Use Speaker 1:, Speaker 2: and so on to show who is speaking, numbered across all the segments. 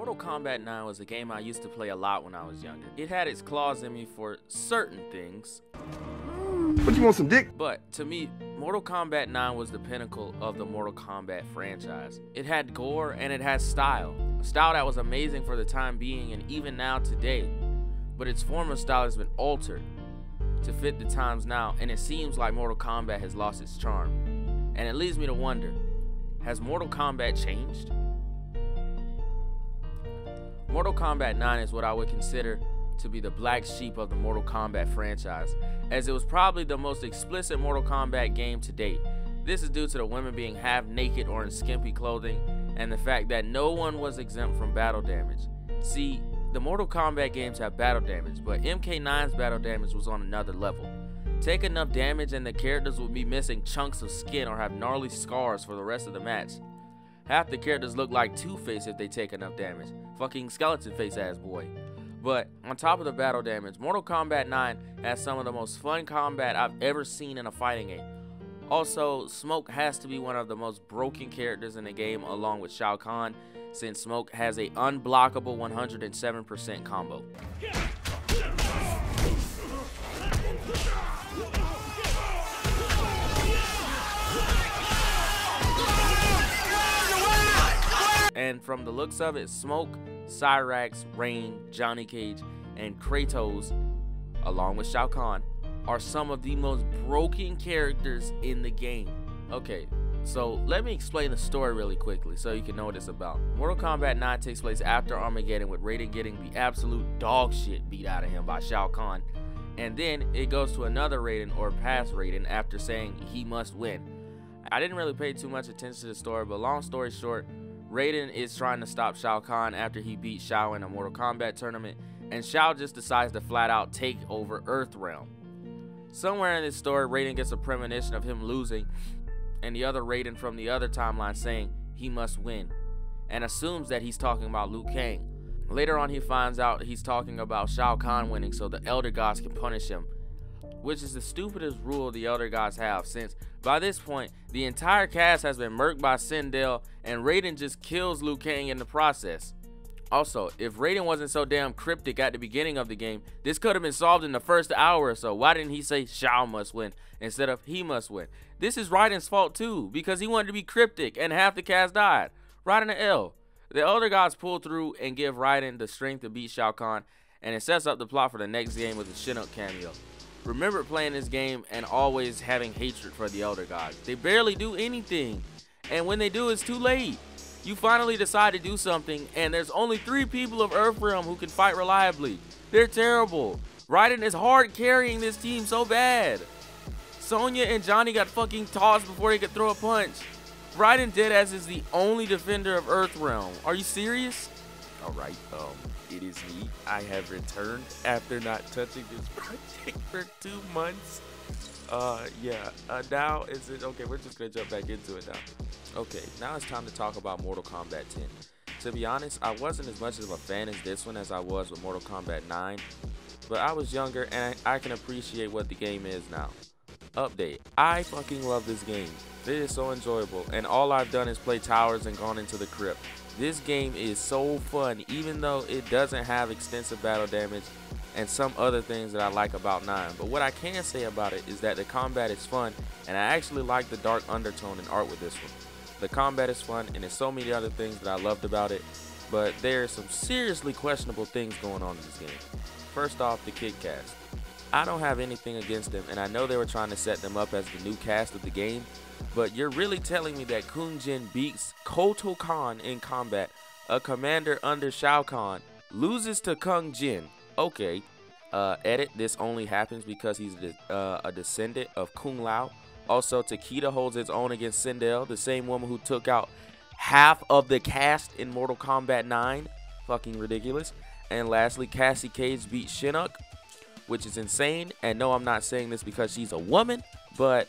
Speaker 1: Mortal Kombat 9 was a game I used to play a lot when I was younger. It had its claws in me for certain things.
Speaker 2: What, you want some dick?
Speaker 1: But to me, Mortal Kombat 9 was the pinnacle of the Mortal Kombat franchise. It had gore and it had style. A style that was amazing for the time being and even now today. But its former style has been altered to fit the times now, and it seems like Mortal Kombat has lost its charm. And it leads me to wonder, has Mortal Kombat changed? Mortal Kombat 9 is what I would consider to be the black sheep of the Mortal Kombat franchise, as it was probably the most explicit Mortal Kombat game to date. This is due to the women being half naked or in skimpy clothing, and the fact that no one was exempt from battle damage. See, the Mortal Kombat games have battle damage, but MK9's battle damage was on another level. Take enough damage and the characters would be missing chunks of skin or have gnarly scars for the rest of the match. Half the characters look like Two-Face if they take enough damage. Fucking skeleton face ass boy. But on top of the battle damage, Mortal Kombat 9 has some of the most fun combat I've ever seen in a fighting game. Also, Smoke has to be one of the most broken characters in the game along with Shao Kahn, since Smoke has a unblockable 107% combo. And from the looks of it, Smoke, Cyrax, Rain, Johnny Cage, and Kratos, along with Shao Kahn, are some of the most broken characters in the game. Okay, so let me explain the story really quickly so you can know what it's about. Mortal Kombat 9 takes place after Armageddon, with Raiden getting the absolute dog shit beat out of him by Shao Kahn. And then it goes to another Raiden, or past Raiden, after saying he must win. I didn't really pay too much attention to the story, but long story short, Raiden is trying to stop Shao Kahn after he beat Shao in a Mortal Kombat tournament, and Shao just decides to flat out take over Earthrealm. Somewhere in this story, Raiden gets a premonition of him losing, and the other Raiden from the other timeline saying he must win, and assumes that he's talking about Liu Kang. Later on, he finds out he's talking about Shao Kahn winning so the Elder Gods can punish him, which is the stupidest rule the Elder Gods have, since by this point, the entire cast has been murked by Sindel, and Raiden just kills Liu Kang in the process. Also, if Raiden wasn't so damn cryptic at the beginning of the game, this could have been solved in the first hour or so. Why didn't he say Shao must win instead of he must win? This is Raiden's fault too, because he wanted to be cryptic and half the cast died. Right in the L. The Elder Gods pull through and give Raiden the strength to beat Shao Kahn, and it sets up the plot for the next game with the Chinook cameo. Remember playing this game and always having hatred for the Elder Gods. They barely do anything, and when they do, it's too late. You finally decide to do something, and there's only 3 people of Earthrealm who can fight reliably. They're terrible. Raiden is hard carrying this team so bad. Sonya and Johnny got fucking tossed before they could throw a punch. Raiden Deadass is the only defender of Earthrealm. Are you serious? Alright, it is me. I have returned after not touching this project for 2 months. Now is it okay? We're just gonna jump back into it now. Okay, now it's time to talk about Mortal Kombat 10. To be honest, I wasn't as much of a fan as this one as I was with Mortal Kombat 9, but I was younger and I can appreciate what the game is now. Update: I fucking love this game. It is so enjoyable, and all I've done is play towers and gone into the crypt. This game is so fun, even though it doesn't have extensive battle damage and some other things that I like about 9. But what I can say about it is that the combat is fun, and I actually like the dark undertone and art with this one. The combat is fun, and there's so many other things that I loved about it, but there are some seriously questionable things going on in this game. First off, the kid cast. I don't have anything against them, and I know they were trying to set them up as the new cast of the game, but you're really telling me that Kung Jin beats Kotal Kahn in combat, a commander under Shao Kahn, loses to Kung Jin. Okay, edit, this only happens because he's a descendant of Kung Lao. Also, Takeda holds its own against Sindel, the same woman who took out half of the cast in Mortal Kombat 9. Fucking ridiculous. And lastly, Cassie Cage beats Chinook, which is insane. And no, I'm not saying this because she's a woman, but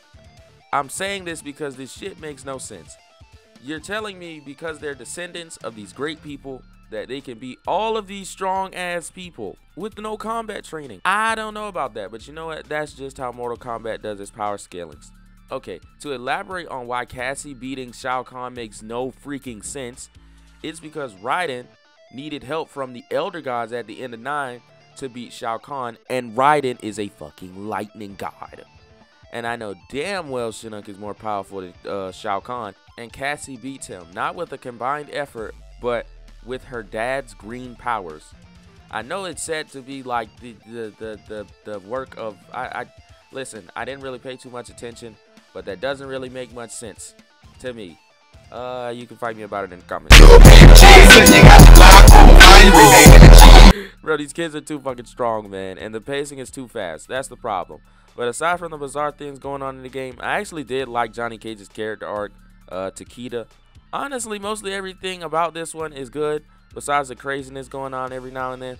Speaker 1: I'm saying this because this shit makes no sense. You're telling me because they're descendants of these great people that they can beat all of these strong ass people with no combat training. I don't know about that, but you know what? That's just how Mortal Kombat does its power scalings. Okay, to elaborate on why Cassie beating Shao Kahn makes no freaking sense, it's because Raiden needed help from the Elder Gods at the end of 9 to beat Shao Kahn, and Raiden is a fucking lightning god. And I know damn well Shinnok is more powerful than Shao Kahn, and Cassie beats him, not with a combined effort, but with her dad's green powers. I know it's said to be like the work of, listen, I didn't really pay too much attention, but that doesn't really make much sense to me. You can fight me about it in the comments. Bro, these kids are too fucking strong, man, and the pacing is too fast. That's the problem. But aside from the bizarre things going on in the game, I actually did like Johnny Cage's character arc, Takeda. Honestly, mostly everything about this one is good, besides the craziness going on every now and then.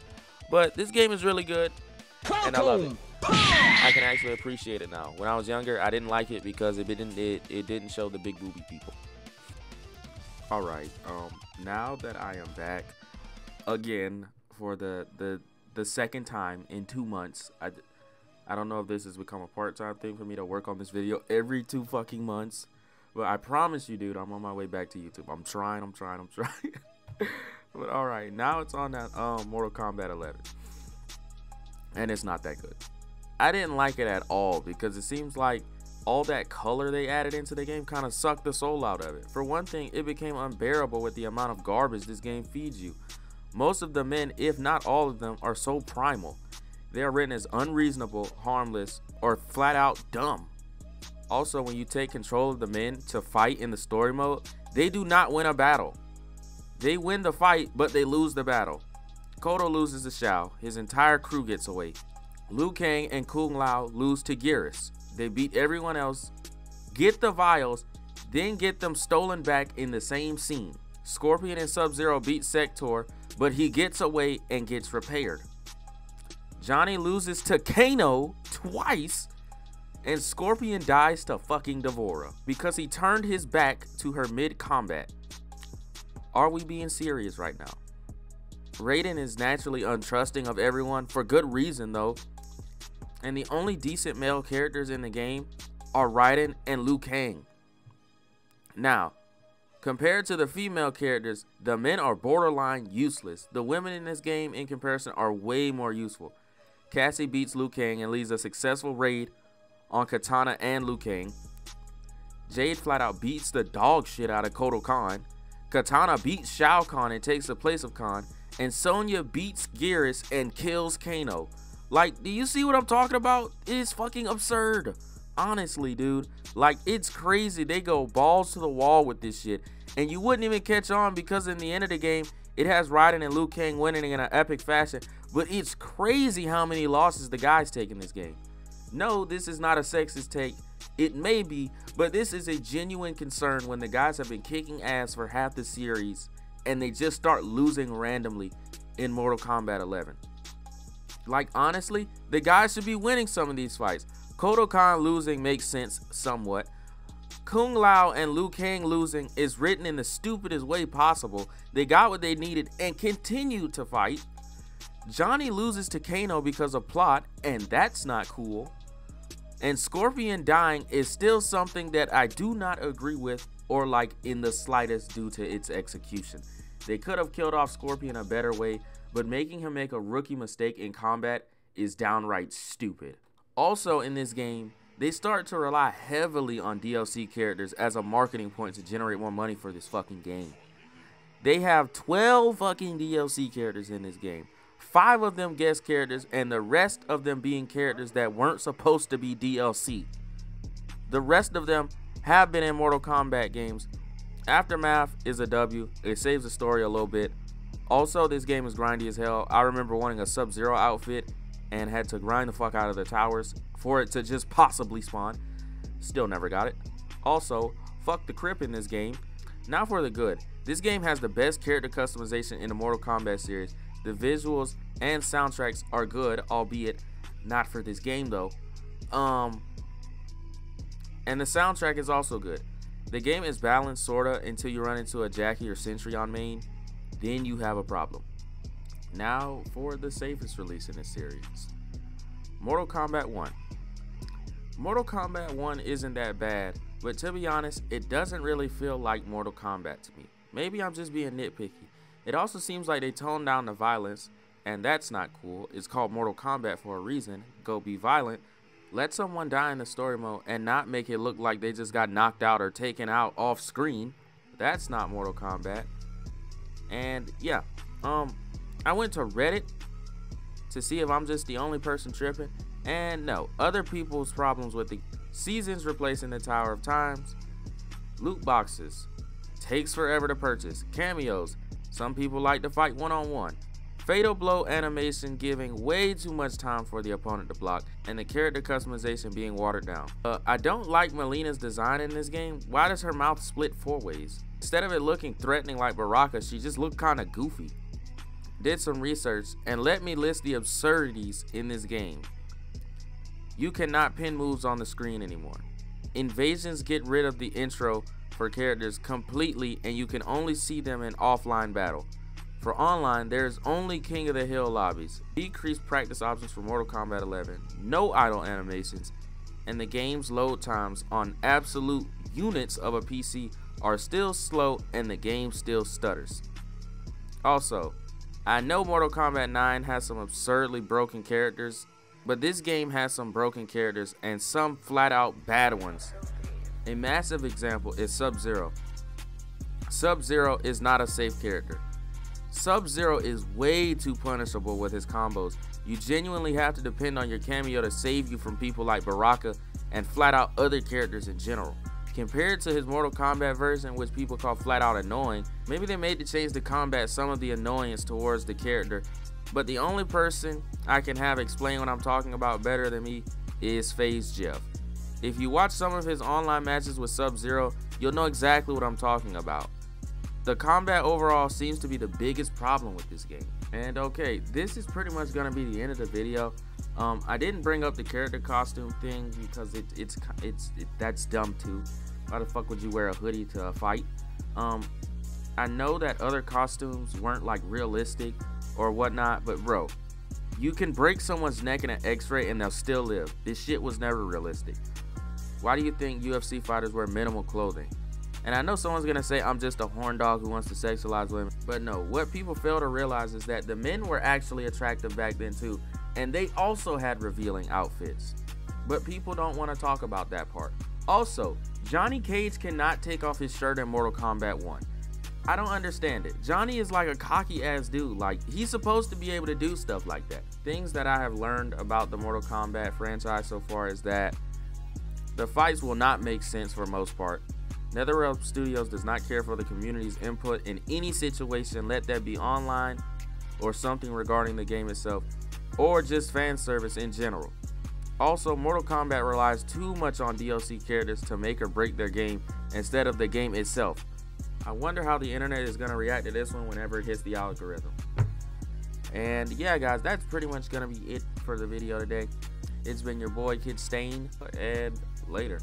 Speaker 1: But this game is really good, and I love it. I can actually appreciate it now. When I was younger, I didn't like it because it didn't show the big booby people. Alright, now that I am back again for the second time in 2 months, I don't know if this has become a part-time thing for me to work on this video every 2 fucking months. But I promise you, dude, I'm on my way back to YouTube. I'm trying. But alright, now it's on that Mortal Kombat 11. And it's not that good. I didn't like it at all because it seems like all that color they added into the game kind of sucked the soul out of it. For one thing, it became unbearable with the amount of garbage this game feeds you. Most of the men, if not all of them, are so primal. They are written as unreasonable, harmless, or flat out dumb. Also, when you take control of the men to fight in the story mode, they do not win a battle. They win the fight, but they lose the battle. Kodo loses to Shao. His entire crew gets away. Liu Kang and Kung Lao lose to Geras. They beat everyone else, get the vials, then get them stolen back in the same scene. Scorpion and Sub-Zero beat Sector, but he gets away and gets repaired. Johnny loses to Kano twice, and Scorpion dies to fucking Devora because he turned his back to her mid-combat. Are we being serious right now? Raiden is naturally untrusting of everyone for good reason though, and the only decent male characters in the game are Raiden and Liu Kang. Now, compared to the female characters, the men are borderline useless. The women in this game in comparison are way more useful. Cassie beats Liu Kang and leads a successful raid on Katana and Liu Kang. Jade flat out beats the dog shit out of Kodo Khan. Katana beats Shao Kahn and takes the place of Khan. And Sonya beats Geras and kills Kano. Like, do you see what I'm talking about? It is fucking absurd. Honestly, dude. Like, it's crazy. They go balls to the wall with this shit. And you wouldn't even catch on because in the end of the game, it has Raiden and Liu Kang winning in an epic fashion. But it's crazy how many losses the guys take in this game. No, this is not a sexist take. It may be, but this is a genuine concern when the guys have been kicking ass for half the series and they just start losing randomly in Mortal Kombat 11. Like, honestly, the guys should be winning some of these fights. Kodo Khan losing makes sense somewhat. Kung Lao and Liu Kang losing is written in the stupidest way possible. They got what they needed and continue to fight. Johnny loses to Kano because of plot, and that's not cool. And Scorpion dying is still something that I do not agree with or like in the slightest due to its execution. They could have killed off Scorpion a better way, but making him make a rookie mistake in combat is downright stupid. Also in this game, they start to rely heavily on DLC characters as a marketing point to generate more money for this fucking game. They have 12 fucking DLC characters in this game. 5 of them guest characters, and the rest of them being characters that weren't supposed to be DLC. The rest of them have been in Mortal Kombat games. Aftermath is a W. It saves the story a little bit. Also, this game is grindy as hell. I remember wanting a Sub-Zero outfit and had to grind the fuck out of the towers for it to just possibly spawn. Still never got it. Also, fuck the Crip in this game. Now for the good. This game has the best character customization in the Mortal Kombat series. The visuals and soundtracks are good, albeit not for this game though. And the soundtrack is also good. The game is balanced sorta until you run into a Jackie or Sentry on main. Then you have a problem. Now for the safest release in this series. Mortal Kombat 1. Mortal Kombat 1 isn't that bad, but to be honest, it doesn't really feel like Mortal Kombat to me. Maybe I'm just being nitpicky. It also seems like they toned down the violence, and that's not cool. It's called Mortal Kombat for a reason. Go be violent. Let someone die in the story mode and not make it look like they just got knocked out or taken out off screen. That's not Mortal Kombat. And yeah, I went to Reddit to see if I'm just the only person tripping, and no, other people's problems with the seasons replacing the Tower of Times, loot boxes, takes forever to purchase, cameos, some people like to fight one-on-one, fatal blow animation giving way too much time for the opponent to block, and the character customization being watered down. I don't like Melina's design in this game. Why does her mouth split 4 ways? Instead of it looking threatening like Baraka, she just looked kinda goofy. Did some research and let me list the absurdities in this game. You cannot pin moves on the screen anymore. Invasions get rid of the intro for characters completely, and you can only see them in offline battle. For online, there's only King of the Hill lobbies, decreased practice options for Mortal Kombat 11, no idle animations, and the game's load times on absolute units of a PC are still slow and the game still stutters. Also, I know Mortal Kombat 9 has some absurdly broken characters, but this game has some broken characters and some flat out bad ones. A massive example is Sub-Zero. Sub-Zero is not a safe character. Sub-Zero is way too punishable with his combos. You genuinely have to depend on your cameo to save you from people like Baraka and flat out other characters in general. Compared to his Mortal Kombat version, which people call flat out annoying, maybe they made the change to combat some of the annoyance towards the character, but the only person I can have explain what I'm talking about better than me is FaZe Jeff. If you watch some of his online matches with Sub-Zero, you'll know exactly what I'm talking about. The combat overall seems to be the biggest problem with this game. And okay, this is pretty much gonna be the end of the video. I didn't bring up the character costume thing because that's dumb too. Why the fuck would you wear a hoodie to a fight? I know that other costumes weren't like realistic or whatnot, but bro, you can break someone's neck in an X-ray and they'll still live. This shit was never realistic. Why do you think UFC fighters wear minimal clothing? And I know someone's gonna say I'm just a horn dog who wants to sexualize women, but no, what people fail to realize is that the men were actually attractive back then too, and they also had revealing outfits. But people don't want to talk about that part. Also, Johnny Cage cannot take off his shirt in Mortal Kombat 1. I don't understand it. Johnny is like a cocky ass dude. Like, he's supposed to be able to do stuff like that. Things that I have learned about the Mortal Kombat franchise so far is that the fights will not make sense for most part. NetherRealm Studios does not care for the community's input in any situation, let that be online or something regarding the game itself, or just fan service in general. Also, Mortal Kombat relies too much on DLC characters to make or break their game instead of the game itself. I wonder how the internet is going to react to this one whenever it hits the algorithm. And yeah guys, that's pretty much going to be it for the video today. It's been your boy Kid Stain, and later.